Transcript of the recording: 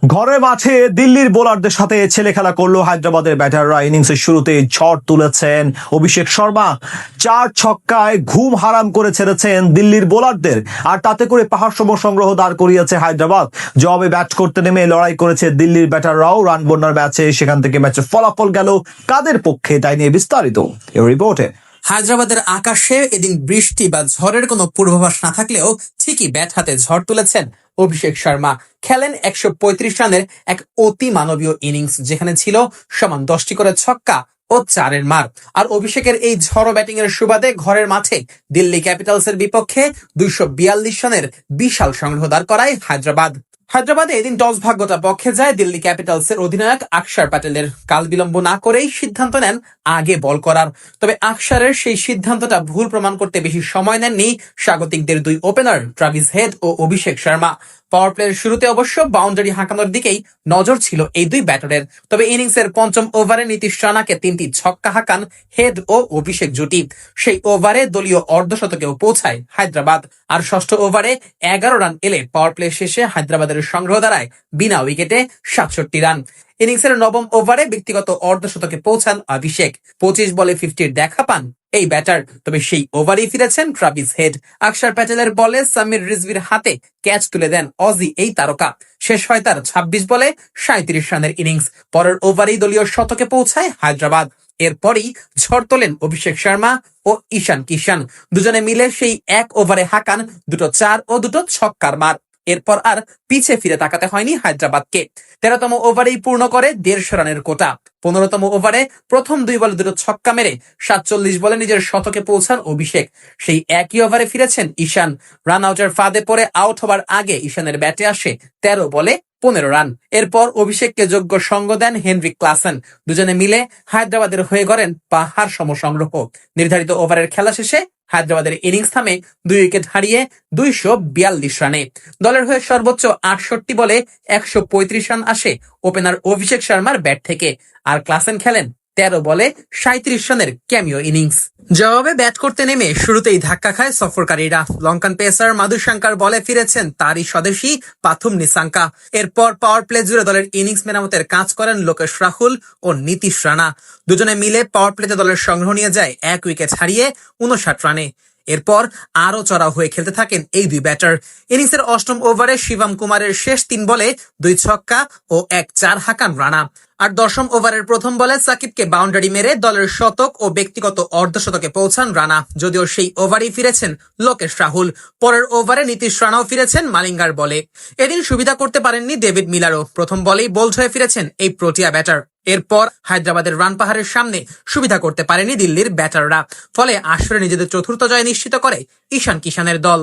ঘরে মাঠে দিল্লির বোলারদের সাথে ছেলে খেলা করলো হায়দ্রাবাদের ব্যাটাররা। ইনিংসের শুরুতে ঝড় তুলেছেন অভিষেক শর্মা, 4 ছক্কায় ঘুম হারাম করে ছেড়েছেন দিল্লির বোলারদের, আর তাতে করে পাহাড় সম সংগ্রহ দাঁড় করিয়েছে হায়দ্রাবাদ। জবাবে ব্যাট করতে নেমে লড়াই করেছে দিল্লির ব্যাটাররাও। রান বন্যার ম্যাচে সেখান থেকে ম্যাচের ফলাফল গেল কাদের পক্ষে, তাই নিয়ে বিস্তারিত এই রিপোর্টে। হায়দ্রাবাদের আকাশে এদিন বৃষ্টি বা ঝড়ের কোনো পূর্বাভাস না থাকলেও ঠিকই ব্যাট হাতে ঝড় তুলেছেন অভিষেক শর্মা। খেলেন 135 রানের এক অতি মানবীয় ইনিংস, যেখানে ছিল সমান 10টি করে ছক্কা ও 4 মার। আর অভিষেকের এই ঝড়ো ব্যাটিং এর সুবাদে ঘরের মাঠে দিল্লি ক্যাপিটালসের বিপক্ষে 242 রানের বিশাল সংগ্রহ দাঁড় করায় হায়দ্রাবাদে এদিন টস ভাগ্যটা পক্ষে যায় দিল্লি ক্যাপিটালসের অধিনায়ক আকসার প্যাটেলের। কাল বিলম্ব না করেই সিদ্ধান্ত নেন আগে বল করার। তবে আকসারের সেই সিদ্ধান্তটা ভুল প্রমাণ করতে বেশি সময় নেননি স্বাগতিকদের দুই ওপেনার ট্রাভিস হেড ও অভিষেক শর্মা। পাওয়ার প্লের শুরুতে অবশ্য বাউন্ডারি হাঁকানোর দিকেই নজর ছিল এই দুই ব্যাটারের। তবে ইনিংসের পঞ্চম ওভারে নীতিশ রানাকে 3টি ছক্কা হাঁকান হেড ও অভিষেক জুটি। সেই ওভারে দলীয় অর্ধশতকেও পৌঁছায় হায়দ্রাবাদ। আর ষষ্ঠ ওভারে 11 রান এলে পাওয়ার প্লে শেষে হায়দ্রাবাদের সংগ্রহ দাঁড়ায় বিনা উইকেটে 67 রান। ইনিংসের নবম ওভারে ব্যক্তিগত অর্ধশতকে পৌঁছান অভিষেক। 25 বলে 50-র দেখা পান এই ব্যাটার। তবে সেই ওভারেই ফিরেছেন ট্রাভিস হেড। আকসার প্যাটেলের বলে সামির রিজভির হাতে ক্যাচ তুলে দেন অজি এই তারকা। শেষ হয় তার 26 বলে 37 রানের ইনিংস। পরের ওভারেই দলীয় শতকে পৌঁছায় হায়দ্রাবাদ। এরপরই ঝড় তোলেন অভিষেক শর্মা ও ঈশান কিষান। দুজনে মিলে সেই এক ওভারে হাঁকান 2টো 4 ও 2টো ছক্কার মার। এরপর আর পিছে ফিরে তাকাতে হয়নি হায়দ্রাবাদকে। 13তম ওভারেই পূর্ণ করে 150 রানের কোটা। 15তম ওভারে প্রথম 2 বলে 2টো ছক্কা মেরে 47 বলে নিজের শতকে পৌঁছান অভিষেক। সেই একই ওভারে ফিরেছেন ঈশান। রান আউটের ফাঁদে পড়ে আউট হবার আগে ঈশানের ব্যাটে আসে 13 বলে 15 রান। এরপর অভিষেককে যোগ্য সঙ্গ দেন হেনরিক ক্লাসেন। দুজনে মিলে হায়দ্রাবাদের হয়ে গড়েন পাহাড় সম সংগ্রহ। নির্ধারিত ওভারের খেলা শেষে হায়দ্রাবাদের ইনিংস থামে 2 উইকেট হারিয়ে 242 রানে। দলের হয়ে সর্বোচ্চ 68 বলে 135 রান আসে ওপেনার অভিষেক শর্মার ব্যাট থেকে। আর ক্লাসেন খেলেন 13 বলে 37 রানের ক্যামিও ইনিংস। জবাবে ব্যাট করতে নেমে শুরুতেই ধাক্কা খায় সফরকারীরা। লঙ্কান পেসার মাধুশঙ্কর বলে ফিরেছেন তারই স্বদেশী পাথুম নিসাঙ্কা। এরপর পাওয়ার প্লে জুড়ে দলের ইনিংস মেরামতের কাজ করেন লোকেশ রাহুল ও নীতিশ রানা। দুজনে মিলে পাওয়ার প্লেতে দলের সংগ্রহ নিয়ে যায় 1 উইকেট হারিয়ে 59 রানে। এরপর আরো চড়াও হয়ে খেলতে থাকেন এই দুই ব্যাটার। ইনিংসের 8ম ওভারে শিবম কুমারের শেষ 3 বলে 2 ছক্কা ও 1 4 হাঁকান রানা। আর 10ম ওভারের প্রথম বলে সাকিবকে বাউন্ডারি মেরে দলের শতক ও ব্যক্তিগত অর্ধশতকে পৌঁছান রানা। যদিও সেই ওভারেই ফিরেছেন লোকেশ রাহুল। পরের ওভারে নীতিশ রানাও ফিরেছেন মালিঙ্গার বলে। এদিন সুবিধা করতে পারেননি ডেভিড মিলারও। প্রথম বলেই বোল্ড হয়ে ফিরেছেন এই প্রোটিয়া ব্যাটার। এরপর হায়দ্রাবাদের রান পাহাড়ের সামনে সুবিধা করতে পারেনি দিল্লির ব্যাটাররা। ফলে আসরে নিজেদের চতুর্থ জয় নিশ্চিত করে ঈশান কিষানের দল।